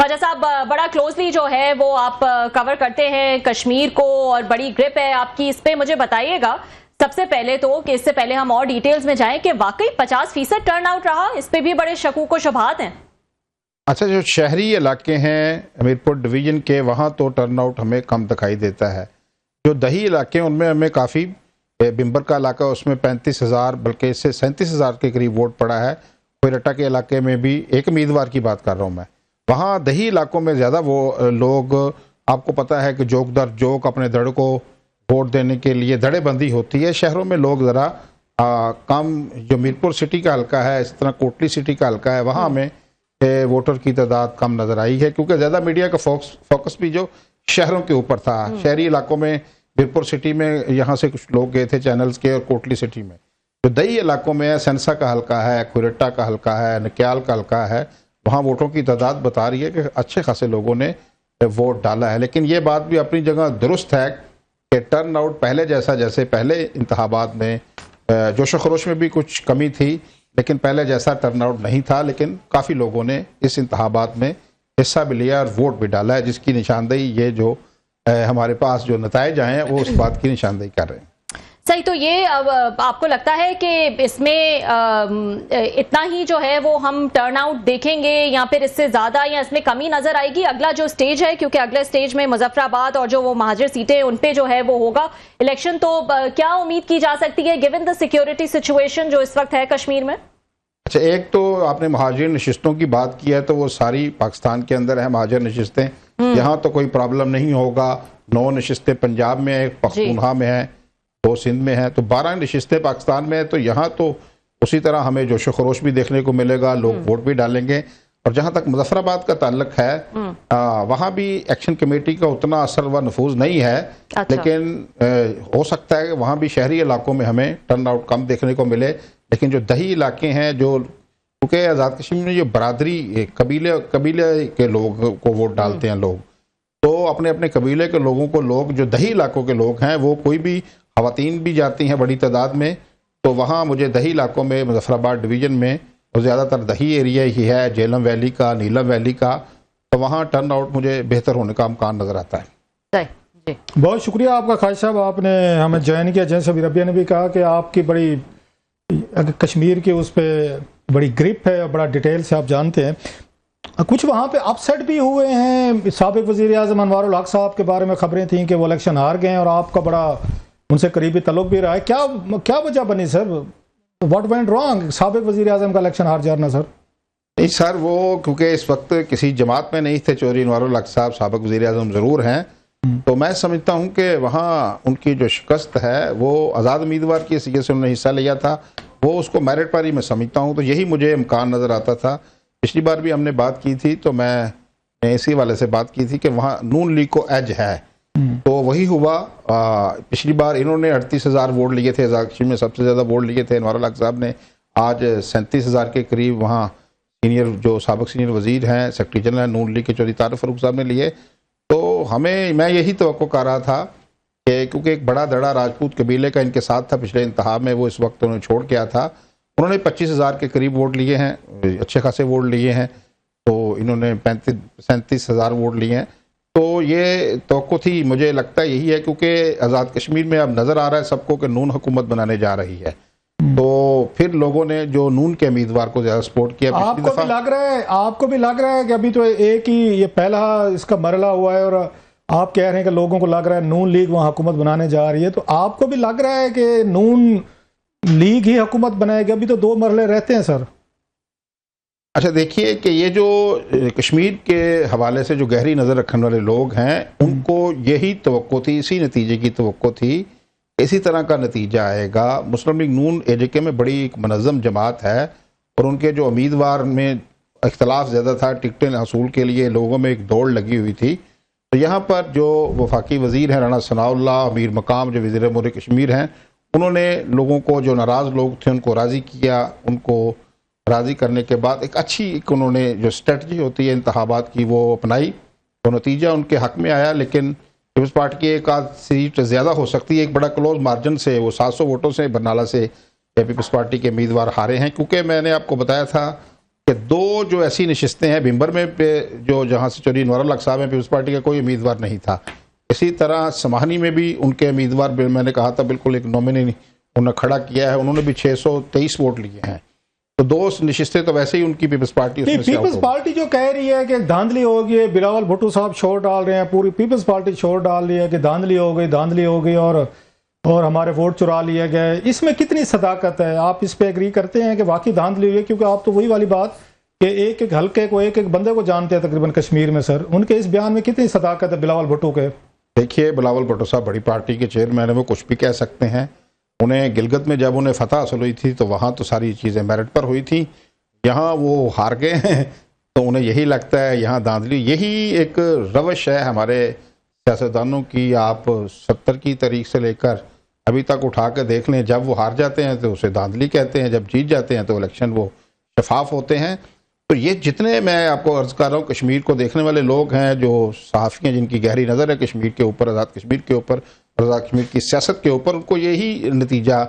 ख्वाजा साहब, बड़ा क्लोजली जो है वो आप कवर करते हैं कश्मीर को और बड़ी ग्रिप है आपकी इस पे, मुझे बताइएगा सबसे पहले तो कि इससे पहले हम और डिटेल्स में जाएं कि वाकई 50% टर्न आउट रहा, इस पे भी बड़े शकूक व शुबहात हैं। अच्छा, जो शहरी इलाके हैं हमीरपुर डिवीज़न के, वहाँ तो टर्न आउट हमें कम दिखाई देता है। जो दही इलाके हैं उनमें हमें काफ़ी, बिम्बर का इलाका उसमें 35,000 बल्कि इससे 37,000 के करीब वोट पड़ा है। कोयरट्टा के इलाके में भी एक उम्मीदवार की बात कर रहा हूँ मैं, वहाँ दही इलाकों में ज़्यादा वो लोग, आपको पता है कि जोक दर जोक अपने धड़ को वोट देने के लिए धड़ेबंदी होती है। शहरों में लोग ज़रा कम, जो मीरपुर सिटी का हल्का है, इस तरह कोटली सिटी का हल्का है, वहाँ हमें वोटर की तादाद कम नज़र आई है, क्योंकि ज़्यादा मीडिया का फोकस भी जो शहरों के ऊपर था। शहरी इलाकों में मीरपुर सिटी में यहाँ से कुछ लोग गए थे चैनल्स के, और कोटली सिटी में जो दही इलाकों में है, सेंसा का हल्का है, कोयरट्टा का हल्का है, नक्याल का हल्का है, वहाँ वोटों की तादाद बता रही है कि अच्छे खासे लोगों ने वोट डाला है। लेकिन ये बात भी अपनी जगह दुरुस्त है कि टर्न आउट पहले जैसा, जैसे पहले इंतखाबात में जोश खरोश में भी कुछ कमी थी, लेकिन पहले जैसा टर्न आउट नहीं था। लेकिन काफ़ी लोगों ने इस इंतखाबात में हिस्सा भी लिया और वोट भी डाला है, जिसकी निशानदेही ये जो हमारे पास जो नताइज आए हैं वो उस बात की निशानदेही कर रहे हैं। सही, तो ये अब आपको लगता है कि इसमें इतना ही जो है वो हम टर्न आउट देखेंगे या फिर इससे ज्यादा, या इसमें कमी नजर आएगी? अगला जो स्टेज है, क्योंकि अगले स्टेज में मुजफ्फराबाद और जो वो महाजिर सीटें उन पे जो है वो होगा इलेक्शन, तो क्या उम्मीद की जा सकती है गिवन द सिक्योरिटी सिचुएशन जो इस वक्त है कश्मीर में? अच्छा, एक तो आपने महाजिर नशिस्तों की बात की है, तो वो सारी पाकिस्तान के अंदर है महाजिर नशिस्तें, यहाँ तो कोई प्रॉब्लम नहीं होगा। 9 नशिस्तें पंजाब में है, पख्तूनख्वा में है, 2 सिंध में है, तो 12 नशिस्तें पाकिस्तान में है। तो यहाँ तो उसी तरह हमें जोश खरोश भी देखने को मिलेगा, लोग वोट भी डालेंगे। और जहाँ तक मुजफ्फराबाद का ताल्लुक है, वहाँ भी एक्शन कमेटी का उतना असर व नफूज नहीं है। अच्छा। लेकिन हो सकता है कि वहाँ भी शहरी इलाकों में हमें टर्न आउट कम देखने को मिले। लेकिन जो दही इलाके हैं, जो क्योंकि आज़ाद कश्मीर में जो बरादरी कबीले के लोग को वोट डालते हैं लोग, तो अपने अपने कबीले के लोगों को लोग, जो दही इलाकों के लोग हैं, वो कोई भी ख़वातीन भी जाती हैं बड़ी तादाद में, तो वहाँ मुझे दही इलाकों में मुजफ्फराबाद डिवीज़न में और ज़्यादातर दही एरिया ही है, जेलम वैली का, नीलम वैली का, तो वहाँ टर्न आउट मुझे बेहतर होने का इम्कान नज़र आता है। जी, बहुत शुक्रिया आपका ख्वाजा साहब, आपने हमें ज्वाइन किया। जैसे अभी रबिया ने भी कहा कि आपकी बड़ी कश्मीर की उस पर बड़ी ग्रिप है और बड़ा डिटेल से आप जानते हैं। कुछ वहाँ पे अपसेट भी हुए हैं, साबिक वज़ीर आज़म अनवारुल हक साहब के बारे में खबरें थीं कि वो इलेक्शन हार गए और आपका बड़ा उनसे करीबी तल्लुक भी रहा है। क्या वजह बनी सर? What went wrong? साबिक वज़ीर आज़म का इलेक्शन हार जाना सर? नहीं सर, वो क्योंकि इस वक्त किसी जमात में नहीं थे चौधरी अनवारुल हक साहब, साबिक वज़ीर आज़म ज़रूर हैं, तो मैं समझता हूँ कि वहाँ उनकी जो शिकस्त है वो आज़ाद उम्मीदवार की हैसियत से उन्होंने हिस्सा लिया था, वो उसको मेरिट पर ही मैं समझता हूँ। तो यही मुझे इम्कान नज़र आता था। पिछली बार भी हमने बात की थी, तो मैं इसी वाले से बात की थी कि वहाँ नून लीग को एज है, तो वही हुआ। पिछली बार इन्होंने 38,000 वोट लिए थे, आज़ाद कश्मीर में सबसे ज़्यादा वोट लिए थे अनवारुल हक साहब ने। आज 37,000 के करीब वहाँ सीनियर, जो साबिक सीनियर वज़ीर हैं, सेक्रेटरी जनरल नून लीग के चौधरी तारिक फ़ारूक साहब ने लिए। तो मैं यही तवक्को कर रहा था कि क्योंकि एक बड़ा धड़ा राजपूत कबीले का इनके साथ था पिछले इंतखाब में, वो इस वक्त उन्होंने छोड़ के आया था। उन्होंने 25,000 के करीब वोट लिए हैं, अच्छे खासे वोट लिए हैं, तो इन्होंने 37,000 वोट लिए हैं। तो ये तवक्को थी, मुझे लगता है यही है, क्योंकि आज़ाद कश्मीर में अब नज़र आ रहा है सबको कि नून हुकूमत बनाने जा रही है, तो फिर लोगों ने जो नून के उम्मीदवार को ज़्यादा सपोर्ट किया। आपको भी लग रहा है कि अभी तो एक ही ये पहला इसका मरला हुआ है और आप कह रहे हैं कि लोगों को लग रहा है नून लीग वहाँ हुकूमत बनाने जा रही है, तो आपको भी लग रहा है कि नून लीग ही हुकूमत बनाएगी? अभी तो 2 मरले रहते हैं सर। अच्छा, देखिए कि ये जो कश्मीर के हवाले से जो गहरी नज़र रखने वाले लोग हैं, उनको यही तवक्को थी, इसी नतीजे की तवक्को थी, इसी तरह का नतीजा आएगा। मुस्लिम लीग नून एजेके में बड़ी एक मनज़्ज़म जमात है और उनके जो उम्मीदवार में इख्तलाफ ज़्यादा था, टिकटें हासिल के लिए लोगों में एक दौड़ लगी हुई थी। तो यहाँ पर जो वफाकी वज़ीर हैं राना सनाउल्लाह अमीर मकाम, जो वज़ीर अमूर कश्मीर हैं, उन्होंने लोगों को, जो नाराज़ लोग थे उनको राज़ी किया। उनको राज़ी करने के बाद एक अच्छी उन्होंने जो स्ट्रेटजी होती है इंतखाबात की वो अपनाई, तो नतीजा उनके हक़ में आया। लेकिन पीपल्स पार्टी की एक आध सीट ज़्यादा हो सकती है, एक बड़ा क्लोज मार्जिन से, वो 700 वोटों से बरनाला से पीपल्स पार्टी के उम्मीदवार हारे हैं। क्योंकि मैंने आपको बताया था کہ دو جو ایسی نشستیں ہیں بمبر میں جو جہاں سے چودھری انوار الحق صاحب ہیں پیپلز پارٹی کا کوئی امیدوار نہیں تھا، اسی طرح سماہنی میں بھی ان کے امیدوار میں نے کہا تھا بالکل ایک نومینی انہوں نے کھڑا کیا ہے، انہوں نے بھی 623 ووٹ لیے ہیں، تو دو نشستیں تو ویسے ہی ان کی پیپلز پارٹی اس میں سے پیپلز پارٹی جو کہہ رہی ہے کہ دھاندلی ہوگی، بلاول بھٹو صاحب شور ڈال رہے ہیں، پوری پیپلز پارٹی شور ڈال رہی ہے کہ دھاندلی ہو گئی اور ہمارے ووٹ چرا لیے گئے، اس میں کتنی صداقت ہے؟ آپ اس پہ ایگری کرتے ہیں کہ واقعی دھاندلی ہوئی ہے؟ کیونکہ آپ تو وہی والی بات کہ ایک ایک حلقے کو ایک ایک بندے کو جانتے ہیں تقریباً کشمیر میں، سر ان کے اس بیان میں کتنی صداقت ہے بلاول بھٹو کے؟ دیکھیے بلاول بھٹو صاحب بڑی پارٹی کے چیئرمین ہیں، وہ کچھ بھی کہہ سکتے ہیں، انہیں گلگت میں جب انہیں فتح حاصل ہوئی تھی تو وہاں تو ساری چیزیں میرٹ پر ہوئی تھیں، یہاں وہ ہار گئے ہیں تو انہیں یہی لگتا ہے یہاں دھاندلی، یہی ایک روش ہے ہمارے سیاستدانوں کی، آپ 70 کی تاریخ سے لے کر ابھی تک اٹھا کے دیکھ لیں، جب وہ ہار جاتے ہیں تو اسے دھاندلی کہتے ہیں، جب جیت جاتے ہیں تو الیکشن وہ شفاف ہوتے ہیں۔ تو یہ جتنے میں آپ کو عرض کر رہا ہوں کشمیر کو دیکھنے والے لوگ ہیں، جو صحافی ہیں جن کی گہری نظر ہے کشمیر کے اوپر، آزاد کشمیر کے اوپر، آزاد کشمیر کی سیاست کے اوپر، ان کو یہی نتیجہ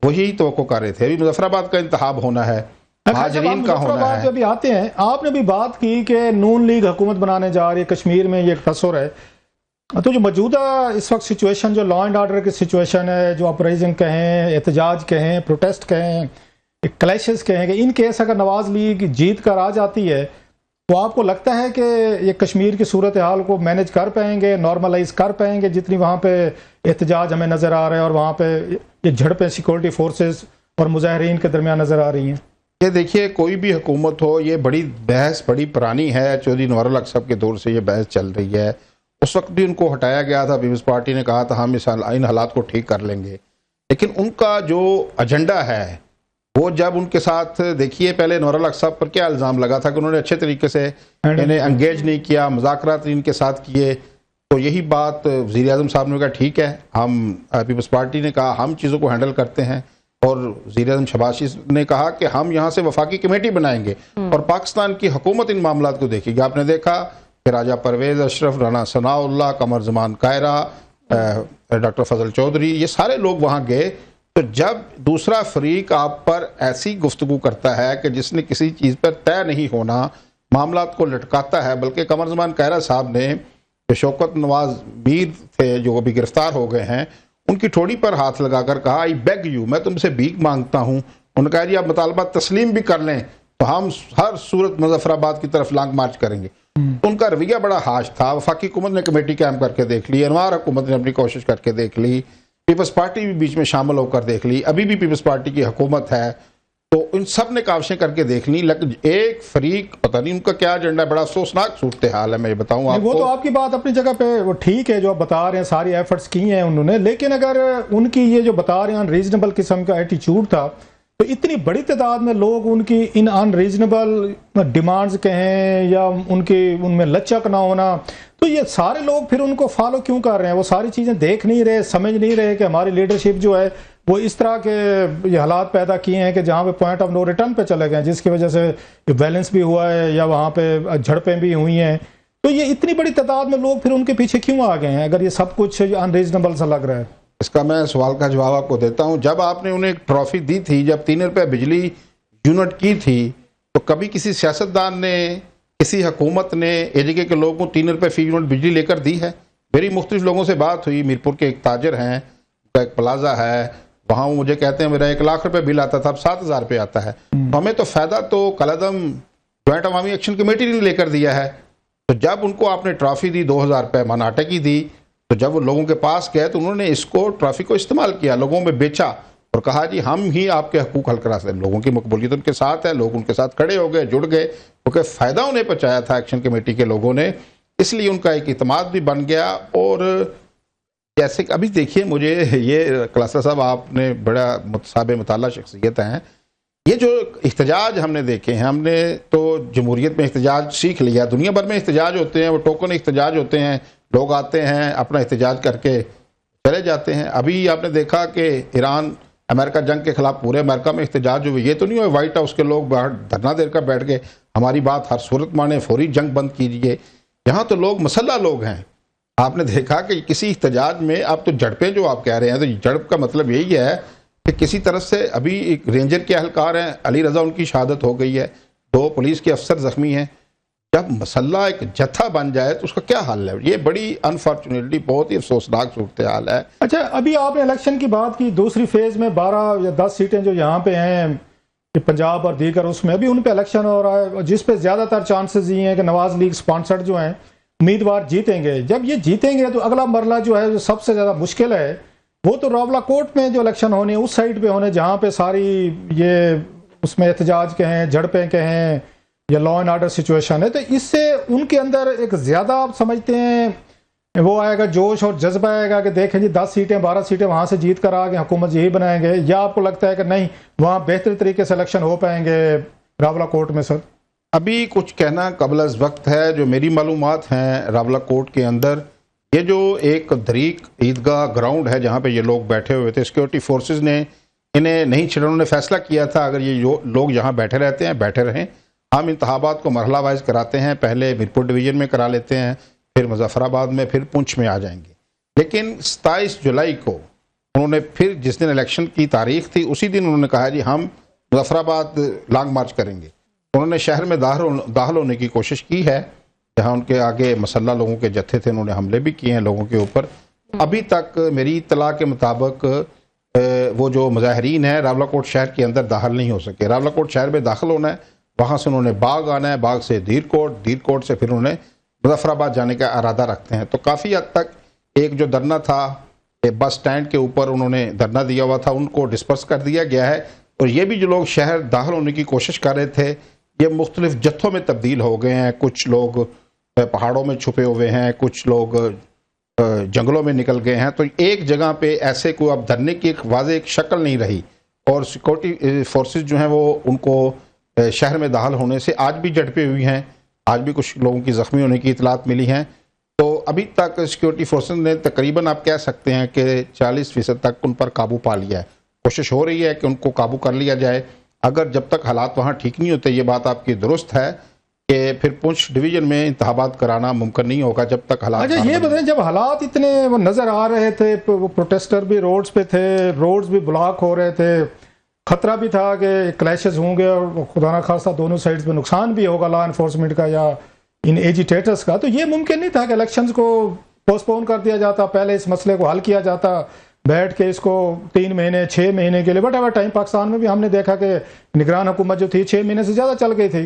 وہی توقع کر رہے تھے۔ ابھی مظفر آباد کا انتخاب ہونا ہے، مہاجرین کا ہونا ہے۔ ابھی آتے ہیں، آپ نے بھی بات کی کہ نون لیگ حکومت بنانے جا رہی ہے کشمیر میں، یہ ایک تصور ہے، تو جو موجودہ اس وقت سچویشن، جو لا اینڈ آرڈر کی سچویشن ہے، جو اپرائزنگ کہیں، احتجاج کہیں، پروٹیسٹ کہیں، کلیشز کہیں، کہ ان کیس اگر نواز لیگ جیت کر آ جاتی ہے تو آپ کو لگتا ہے کہ یہ کشمیر کی صورتحال کو مینج کر پائیں گے، نارملائز کر پائیں گے، جتنی وہاں پہ احتجاج ہمیں نظر آ رہا ہے اور وہاں پہ یہ جھڑپیں سیکورٹی فورسز اور مظاہرین کے درمیان نظر آ رہی ہیں؟ یہ دیکھیے کوئی بھی حکومت ہو، یہ بڑی بحث بڑی پرانی ہے، چودھری انوار الحق صاحب کے دور سے یہ بحث چل رہی ہے، اس وقت بھی ان کو ہٹایا گیا تھا، پیپلز پارٹی نے کہا تھا ہم ان حالات کو ٹھیک کر لیں گے، لیکن ان کا جو ایجنڈا ہے وہ جب ان کے ساتھ دیکھیے پہلے انوار الحق صاحب پر کیا الزام لگا تھا کہ انہوں نے اچھے طریقے سے انہیں انگیج نہیں کیا، مذاکرات ان کے ساتھ کیے، تو یہی بات وزیر اعظم صاحب نے کہا ٹھیک ہے، ہم پیپلز پارٹی نے کہا ہم چیزوں کو ہینڈل کرتے ہیں، اور وزیر اعظم شہباز شریف نے کہا کہ ہم یہاں سے وفاقی کمیٹی بنائیں گے اور پاکستان کی حکومت ان معاملات کو دیکھے گی۔ آپ نے دیکھا کہ راجہ پرویز اشرف، رانا ثناء اللہ، قمر زمان قاہرہ، ڈاکٹر فضل چودھری، یہ سارے لوگ وہاں گئے۔ تو جب دوسرا فریق آپ پر ایسی گفتگو کرتا ہے کہ جس نے کسی چیز پر طے نہیں ہونا، معاملات کو لٹکاتا ہے، بلکہ قمر زمان قاہرہ صاحب نے جو شوکت نواز میر تھے جو ابھی گرفتار ہو گئے ہیں، ان کی ٹھوڑی پر ہاتھ لگا کر کہا آئی بیگ یو، میں تم سے بھیک مانگتا ہوں، انہوں نے کہا جی آپ مطالبات تسلیم بھی کر لیں تو ہم ہر صورت مظفر آباد کی طرف لانگ مارچ کریں گے۔ ان کا رویہ بڑا ہاش تھا۔ وفاقی حکومت نے کمیٹی قائم کر کے دیکھ لی، انوار حکومت نے اپنی کوشش کر کے دیکھ لی، پیپلز پارٹی بھی بیچ میں شامل ہو کر دیکھ لی، ابھی بھی پیپلز پارٹی کی حکومت ہے، تو ان سب نے کاوشیں کر کے دیکھ لی، لیکن ایک فریق پتہ نہیں ان کا کیا ایجنڈا ہے، بڑا افسوسناک صورتحال ہے۔ میں یہ بتاؤں آپ کو، وہ تو آپ کی بات اپنی جگہ پہ وہ ٹھیک ہے جو آپ بتا رہے ہیں، ساری ایفرٹس کی ہیں انہوں نے، لیکن اگر ان کی یہ جو بتا رہے ہیں انریزنیبل قسم کا ایٹیچیوڈ تھا، تو اتنی بڑی تعداد میں لوگ ان کی ان انریزنیبل ڈیمانڈز کہیں یا ان میں لچک نہ ہونا، تو یہ سارے لوگ پھر ان کو فالو کیوں کر رہے ہیں؟ وہ ساری چیزیں دیکھ نہیں رہے، سمجھ نہیں رہے کہ ہماری لیڈرشپ جو ہے وہ اس طرح کے یہ حالات پیدا کیے ہیں کہ جہاں پہ پوائنٹ آف نو ریٹرن پہ چلے گئے، جس کی وجہ سے ویلنس بھی ہوا ہے یا وہاں پہ جھڑپیں بھی ہوئی ہیں۔ تو یہ اتنی بڑی تعداد میں لوگ پھر ان کے پیچھے کیوں آ گئے ہیں اگر یہ سب کچھ انریزنیبل سا لگ رہا ہے؟ اس کا میں سوال کا جواب آپ کو دیتا ہوں۔ جب آپ نے انہیں ایک ٹرافی دی تھی، جب 3 روپے بجلی یونٹ کی تھی، تو کبھی کسی سیاستدان نے، کسی حکومت نے AJK کے لوگوں کو 3 روپے فی یونٹ بجلی لے کر دی ہے؟ میری مختلف لوگوں سے بات ہوئی، میرپور کے ایک تاجر ہیں، ان کا ایک پلازا ہے، وہاں وہ مجھے کہتے ہیں میرا 1 لاکھ روپے بل آتا تھا، اب 7,000 روپے آتا ہے۔ تو ہمیں تو فائدہ تو قلعدم جوائنٹ عوامی ایکشن کمیٹی نے لے کر دیا ہے۔ تو جب ان کو آپ نے ٹرافی دی 2,000 روپے مناٹے کی دی، تو جب وہ لوگوں کے پاس گئے تو انہوں نے اس کو ٹرافی کو استعمال کیا، لوگوں میں بیچا اور کہا جی ہم ہی آپ کے حقوق حل کرا سکتے ہیں۔ لوگوں کی مقبولیت ان کے ساتھ ہے، لوگ ان کے ساتھ کھڑے ہو گئے، جڑ گئے، کیونکہ فائدہ انہیں پہنچایا تھا ایکشن کمیٹی کے لوگوں نے، اس لیے ان کا ایک اعتماد بھی بن گیا۔ اور جیسے کہ ابھی دیکھیے، مجھے یہ کلاسر صاحب آپ نے بڑا متصابہ مطالعہ شخصیت ہیں، یہ جو احتجاج ہم نے دیکھے ہیں، ہم نے تو جمہوریت میں احتجاج سیکھ لیا، دنیا بھر میں احتجاج ہوتے ہیں، وہ ٹوکن احتجاج ہوتے ہیں، لوگ آتے ہیں اپنا احتجاج کر کے چلے جاتے ہیں۔ ابھی آپ نے دیکھا کہ ایران امریکہ جنگ کے خلاف پورے امریکہ میں احتجاج ہوئے، یہ تو نہیں ہوئے وائٹ ہاؤس کے لوگ باہر دھرنا دے کر بیٹھ گئے ہماری بات ہر صورت مانے، فوری جنگ بند کیجیے۔ یہاں تو لوگ مسلح لوگ ہیں۔ آپ نے دیکھا کہ کسی احتجاج میں اب تو جھڑپیں جو آپ کہہ رہے ہیں، تو جھڑپ کا مطلب یہی ہے کہ کسی طرف سے ابھی ایک رینجر کے اہلکار ہیں، علی رضا ان کی شہادت ہو گئی ہے، 2 पुलिस के अफसर जख्मी हैं। जब मसल्ला एक जत्था बन जाए तो उसका क्या हल है? ये बड़ी अनफॉर्चुनेटली बहुत ही अफसोसनाक सूरत हाल है। अच्छा, अभी आपने इलेक्शन की बात की, दूसरी फेज में 12 या 10 सीटें जो यहाँ पे हैं कि पंजाब और दीगर, उसमें अभी उन पे इलेक्शन हो रहा है, जिस पे ज़्यादातर चांसेस ये हैं कि नवाज लीग स्पॉन्सर्ड जो हैं उम्मीदवार जीतेंगे। जब ये जीतेंगे तो अगला मरला जो है, जो सबसे ज़्यादा मुश्किल है, वो तो रावलाकोट में जो इलेक्शन होने उस साइड पे होने, जहाँ पे सारी ये उसमें एहतजाज कहें, झड़पें कहें या लॉ एंड ऑर्डर सिचुएशन है। तो इससे उनके अंदर एक ज़्यादा, आप समझते हैं वो आएगा, जोश और जज्बा आएगा कि देखें जी 10 सीटें 12 सीटें वहाँ से जीत कर आगे हुकूमत यही बनाएंगे, या आपको लगता है कि नहीं वहाँ बेहतर तरीके से इलेक्शन हो पाएंगे रावलाकोट में? सर अभी कुछ कहना कबल अज़ वक्त है। जो मेरी मालूमात हैं रावलाकोट के अंदर, ये जो एक दरीक ईदगाह ग्राउंड है जहाँ पे ये लोग बैठे हुए थे, सिक्योरिटी फोर्सेस ने इन्हें नहीं छेड़ा। उन्होंने फैसला किया था अगर ये लोग यहाँ बैठे रहते हैं बैठे रहें, हम इंतखाबात को मरहला वाइज कराते हैं, पहले मीरपुर डिवीज़न में करा लेते हैं, फिर मुजफ्फराबाद में, फिर पुंछ में आ जाएंगे। लेकिन 27 जुलाई को उन्होंने फिर, जिस दिन इलेक्शन की तारीख थी उसी दिन उन्होंने कहा जी हम मुजफ्फराबाद लॉन्ग मार्च करेंगे। उन्होंने शहर में दाखिल होने की कोशिश की है, जहाँ उनके आगे मसल्ला लोगों के जत्थे थे, उन्होंने हमले भी किए हैं लोगों के ऊपर। अभी तक मेरी इत्तला के मुताबिक वो जो मुजाहिरीन है रावलाकोट शहर के अंदर दाखिल नहीं हो सके। रावलाकोट शहर में दाखिल होना है, वहाँ से उन्होंने बाग आना है, बाग से दीरकोट से फिर उन्होंने मुजफ्फराबाद जाने का इरादा रखते हैं। तो काफ़ी हद तक एक जो धरना था बस स्टैंड के ऊपर उन्होंने धरना दिया हुआ था, उनको डिस्पर्स कर दिया गया है। और ये भी जो लोग शहर दाखिल होने की कोशिश कर रहे थे, ये मुख्तलिफ जत्थों में तब्दील हो गए हैं। कुछ लोग पहाड़ों में छुपे हुए हैं, कुछ लोग जंगलों में निकल गए हैं। तो एक जगह पे ऐसे कोई अब धरने की एक वाज़ेह एक शक्ल नहीं रही। और सिक्योरिटी फोर्सेस जो हैं वो उनको शहर में दाखिल होने से आज भी झड़पें हुई हैं, आज भी कुछ लोगों की ज़ख्मी होने की इतलात मिली हैं। तो अभी तक सिक्योरिटी फोर्सेस ने तकरीबन आप कह सकते हैं कि 40% तक उन पर काबू पा लिया है। कोशिश हो रही है कि उनको काबू कर लिया जाए। अगर जब तक हालात वहाँ ठीक नहीं होते, ये बात आपकी दुरुस्त है कि फिर पुंछ डिवीज़न में इंतखाबात कराना मुमकिन नहीं होगा जब तक हालात। अच्छा, ये बताएं, जब हालात इतने वो नज़र आ रहे थे, वो प्रोटेस्टर भी रोड्स पे थे, रोड्स भी ब्लॉक हो रहे थे, खतरा भी था कि क्लैशेस होंगे और खुदा न खास्ता दोनों साइड्स पे नुकसान भी होगा लॉ एनफोर्समेंट का या इन एजिटेटर्स का। तो ये मुमकिन नहीं था कि इलेक्शंस को पोस्टपोन कर दिया जाता, पहले इस मसले को हल किया जाता, बैठ के इसको 3 महीने 6 महीने के लिए, वट एवर टाइम। पाकिस्तान में भी हमने देखा कि निगरान हुकूमत जो थी 6 महीने से ज़्यादा चल गई थी।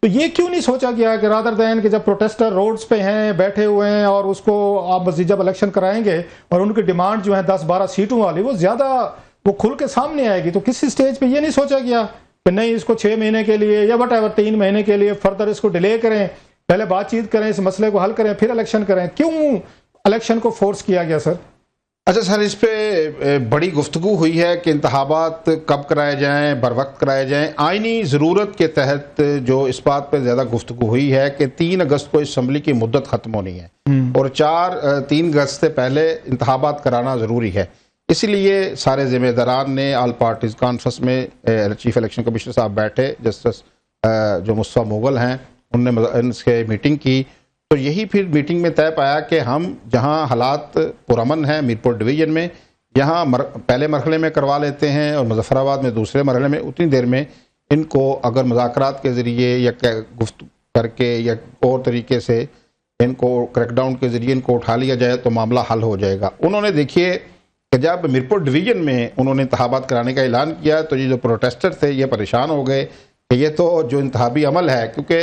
तो ये क्यों नहीं सोचा गया कि रादर दैन कि जब प्रोटेस्टर रोड्स पे हैं, बैठे हुए हैं, और उसको आप मज़ीद जब इलेक्शन कराएंगे और उनकी डिमांड जो है 10-12 सीटों वाली, वो ज़्यादा वो खुल के सामने आएगी। तो किसी स्टेज पे ये नहीं सोचा गया कि नहीं इसको 6 महीने के लिए या वट एवर 3 महीने के लिए फर्दर इसको डिले करें, पहले बातचीत करें, इस मसले को हल करें, फिर इलेक्शन करें? क्यों इलेक्शन को फोर्स किया गया सर? अच्छा सर, इस पे बड़ी गुफ्तगू हुई है कि इंतखाबात कब कराए जाएं, बर वक्त कराए जाएं। आइनी ज़रूरत के तहत जो इस बात पे ज़्यादा गुफ्तगू हुई है कि 3 अगस्त को असम्बली की मुद्दत ख़त्म होनी है और 3 अगस्त से पहले इंतखाबात कराना ज़रूरी है। इसलिए सारे ज़िम्मेदारान ने ऑल पार्टीज़ कॉन्फ्रेंस में चीफ इलेक्शन कमिश्नर साहब बैठे, जस्टिस जो मुस्तफ़ा मुग़ल हैं उनने इनसे मीटिंग की। तो यही फिर मीटिंग में तय पाया कि हम जहां हालात पुरअमन हैं मीरपुर डिवीज़न में, यहाँ पहले मरहले में करवा लेते हैं और मुजफ्फराबाद में दूसरे मरहले में। उतनी देर में इनको अगर मुज़ाकरात के ज़रिए या गुफ्त करके या और तरीके से इनको क्रैकडाउन के ज़रिए इनको उठा लिया जाए तो मामला हल हो जाएगा। उन्होंने देखिए कि जब मीरपुर डिवीज़न में उन्होंने इंतखाबात कराने का ऐलान किया तो ये जो प्रोटेस्टर थे ये परेशान हो गए कि ये तो जो इंतखाबी अमल है, क्योंकि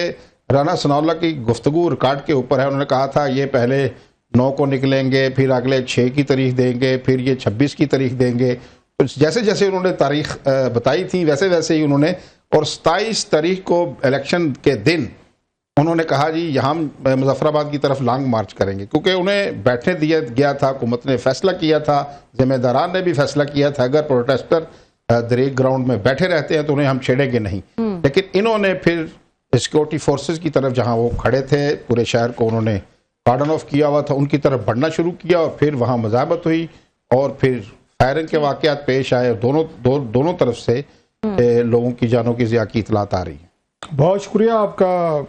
राना सनाउल्लाह की गुफ्तगू रिकॉर्ड के ऊपर है। उन्होंने कहा था ये पहले 9 को निकलेंगे, फिर अगले 6 की तारीख देंगे, फिर ये 26 की तारीख देंगे। तो जैसे जैसे उन्होंने तारीख बताई थी वैसे वैसे ही उन्होंने, और 27 तारीख को इलेक्शन के दिन उन्होंने कहा जी यहाँ मुजफ्फराबाद की तरफ लॉन्ग मार्च करेंगे, क्योंकि उन्हें बैठने दिया गया था, हुकूमत ने फैसला किया था, जिम्मेदारान ने भी फैसला किया था अगर प्रोटेस्टर दरेक ग्राउंड में बैठे रहते हैं तो उन्हें हम छेड़ेंगे नहीं। लेकिन इन्होंने फिर सिक्योरिटी फोर्सेस की तरफ जहां वो खड़े थे, पूरे शहर को उन्होंने कार्डन ऑफ किया हुआ था, उनकी तरफ बढ़ना शुरू किया और फिर वहां मज़ाहमत हुई और फिर फायरिंग के वाक़यात पेश आए। दोनों तरफ से लोगों की जानों की ज़िया की इतलात आ रही है। बहुत शुक्रिया आपका